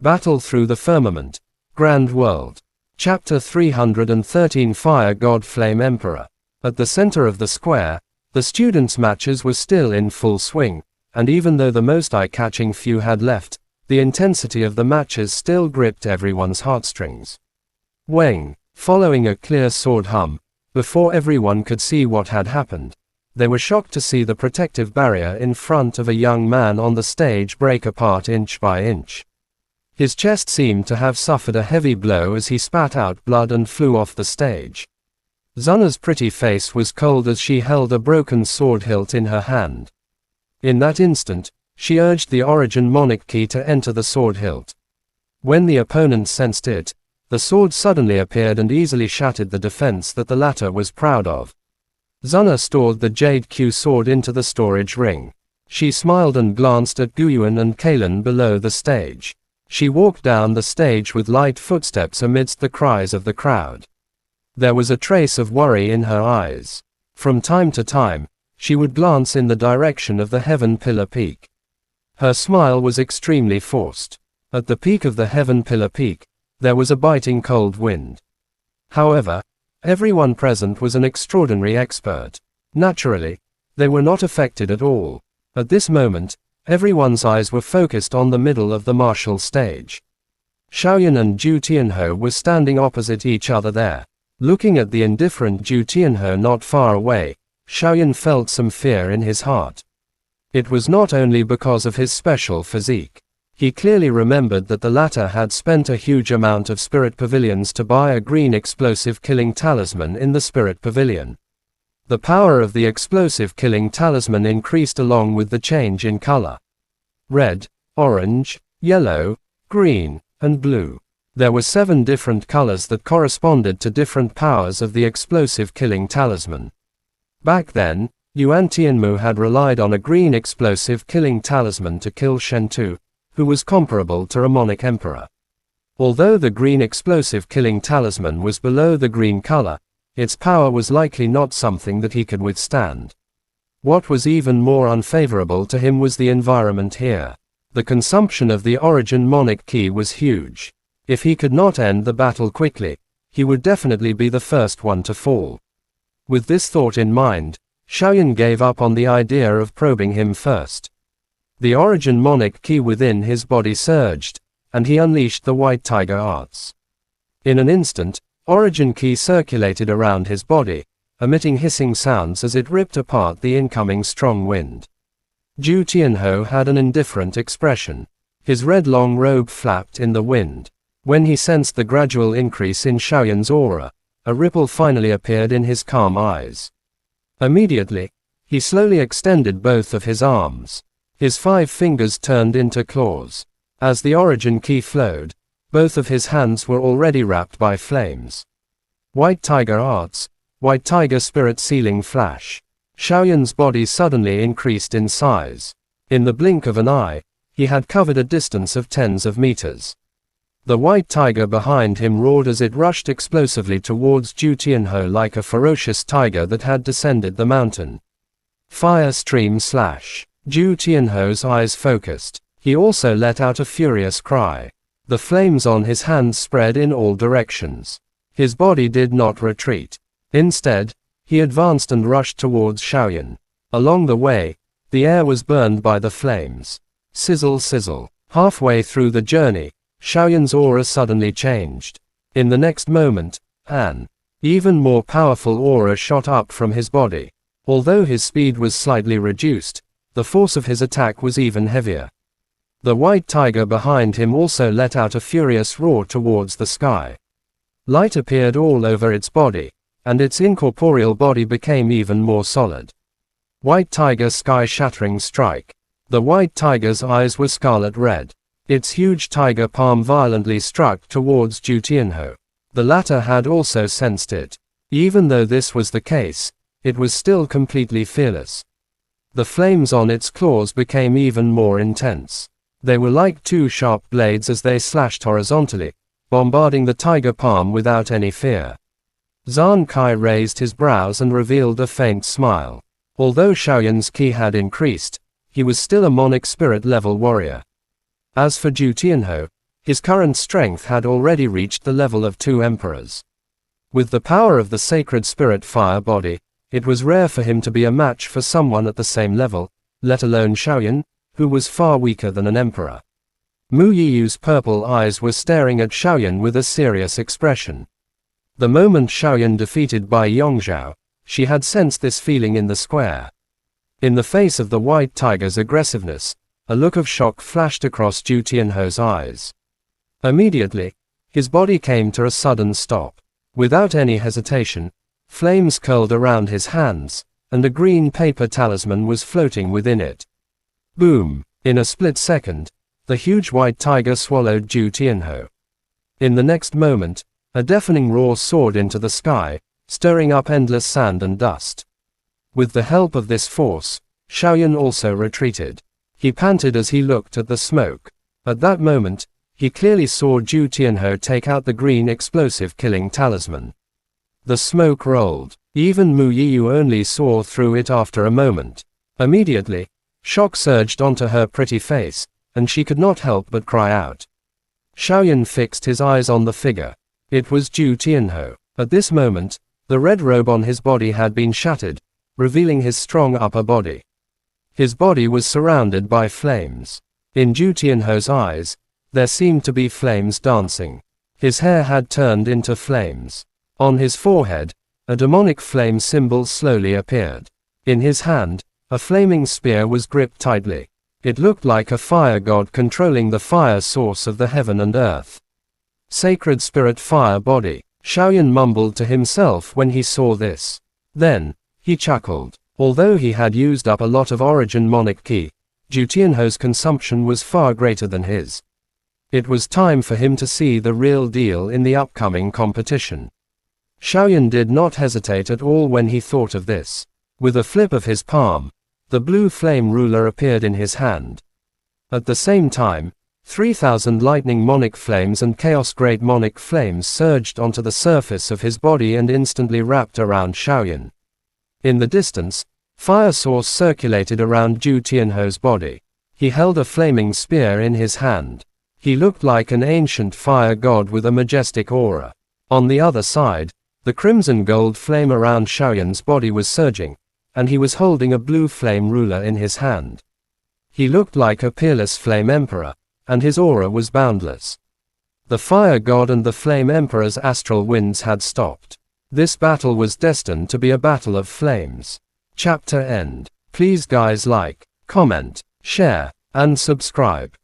Battle through the firmament. Grand world. Chapter 313 Fire God Flame Emperor. At the center of the square, the students' matches were still in full swing, and even though the most eye-catching few had left, the intensity of the matches still gripped everyone's heartstrings. Wang, following a clear sword hum, before everyone could see what had happened, they were shocked to see the protective barrier in front of a young man on the stage break apart inch by inch. His chest seemed to have suffered a heavy blow as he spat out blood and flew off the stage. Xuna's pretty face was cold as she held a broken sword hilt in her hand. In that instant, she urged the Origin Monarch key to enter the sword hilt. When the opponent sensed it, the sword suddenly appeared and easily shattered the defense that the latter was proud of. Xuna stored the Jade Q sword into the storage ring. She smiled and glanced at Guyuan and Kalen below the stage. She walked down the stage with light footsteps amidst the cries of the crowd. There was a trace of worry in her eyes. From time to time, she would glance in the direction of the Heaven Pillar Peak. Her smile was extremely forced. At the peak of the Heaven Pillar Peak, there was a biting cold wind. However, everyone present was an extraordinary expert. Naturally, they were not affected at all. At this moment, everyone's eyes were focused on the middle of the martial stage. Xiaoyan and Zhu Tianhou were standing opposite each other there. Looking at the indifferent Zhu Tianhou not far away, Xiaoyan felt some fear in his heart. It was not only because of his special physique. He clearly remembered that the latter had spent a huge amount of spirit pavilions to buy a green explosive killing talisman in the spirit pavilion. The power of the explosive killing talisman increased along with the change in color. Red, orange, yellow, green, and blue. There were 7 different colors that corresponded to different powers of the explosive killing talisman. Back then, Yuan Tianmu had relied on a green explosive killing talisman to kill Shen Tu, who was comparable to a monarch emperor. Although the green explosive killing talisman was below the green color, its power was likely not something that he could withstand. What was even more unfavorable to him was the environment here. The consumption of the Origin Monarch key was huge. If he could not end the battle quickly, he would definitely be the first one to fall. With this thought in mind, Xiaoyan gave up on the idea of probing him first. The Origin Monarch key within his body surged, and he unleashed the White Tiger arts. In an instant, Origin Key circulated around his body, emitting hissing sounds as it ripped apart the incoming strong wind. Zhu Tianhou had an indifferent expression. His red long robe flapped in the wind. When he sensed the gradual increase in Xiaoyan's aura, a ripple finally appeared in his calm eyes. Immediately, he slowly extended both of his arms. His 5 fingers turned into claws. As the Origin Key flowed, both of his hands were already wrapped by flames. White Tiger Arts, White Tiger Spirit Sealing Flash. Xiaoyan's body suddenly increased in size. In the blink of an eye, he had covered a distance of tens of meters. The White Tiger behind him roared as it rushed explosively towards Zhu Tianhou like a ferocious tiger that had descended the mountain. Fire Stream Slash. Zhu Tianhou's eyes focused. He also let out a furious cry. The flames on his hands spread in all directions. His body did not retreat. Instead, he advanced and rushed towards Xiaoyan. Along the way, the air was burned by the flames. Sizzle sizzle. Halfway through the journey, Xiaoyan's aura suddenly changed. In the next moment, an even more powerful aura shot up from his body. Although his speed was slightly reduced, the force of his attack was even heavier. The White Tiger behind him also let out a furious roar towards the sky. Light appeared all over its body, and its incorporeal body became even more solid. White Tiger Sky-Shattering Strike. The White Tiger's eyes were scarlet red. Its huge tiger palm violently struck towards Zhu Tianhou. The latter had also sensed it. Even though this was the case, it was still completely fearless. The flames on its claws became even more intense. They were like 2 sharp blades as they slashed horizontally, bombarding the tiger palm without any fear. Zhan Kai raised his brows and revealed a faint smile. Although Xiaoyan's ki had increased, he was still a monarch spirit level warrior. As for Zhu Tianhou, His current strength had already reached the level of 2 emperors. With the power of the sacred spirit fire body, it was rare for him to be a match for someone at the same level, let alone Xiaoyan, who was far weaker than an emperor. Mu Yiyu's purple eyes were staring at Xiaoyan with a serious expression. The moment Xiaoyan defeated Bai Yongzhao, she had sensed this feeling in the square. In the face of the white tiger's aggressiveness, a look of shock flashed across Zhu Tianho's eyes. Immediately, his body came to a sudden stop. Without any hesitation, flames curled around his hands, and a green paper talisman was floating within it. Boom! In a split second, the huge white tiger swallowed Zhu Tianho. In the next moment, a deafening roar soared into the sky, stirring up endless sand and dust. With the help of this force, Xiaoyan also retreated. He panted as he looked at the smoke. At that moment, he clearly saw Zhu Tianho take out the green explosive killing talisman. The smoke rolled. Even Mu Yiyu only saw through it after a moment. Immediately, shock surged onto her pretty face, and she could not help but cry out. Xiaoyan fixed his eyes on the figure. It was Zhu Tianho. At this moment, the red robe on his body had been shattered, revealing his strong upper body. His body was surrounded by flames. In Zhu Tianho's eyes, there seemed to be flames dancing. His hair had turned into flames. On his forehead, a demonic flame symbol slowly appeared. In his hand, a flaming spear was gripped tightly. It looked like a fire god controlling the fire source of the heaven and earth. Sacred spirit fire body, Xiaoyan mumbled to himself when he saw this. Then, he chuckled. Although he had used up a lot of origin monic ki, Zhu Tianho's consumption was far greater than his. It was time for him to see the real deal in the upcoming competition. Xiaoyan did not hesitate at all when he thought of this. With a flip of his palm, the blue flame ruler appeared in his hand. At the same time, 3,000 lightning monic flames and chaos-grade monic flames surged onto the surface of his body and instantly wrapped around Xiaoyan. In the distance, fire source circulated around Zhu Tianho's body. He held a flaming spear in his hand. He looked like an ancient fire god with a majestic aura. On the other side, the crimson gold flame around Xiaoyan's body was surging, and he was holding a blue flame ruler in his hand. He looked like a peerless flame emperor, and his aura was boundless. The fire god and the flame emperor's astral winds had stopped. This battle was destined to be a battle of flames. Chapter end. Please guys like, comment, share, and subscribe.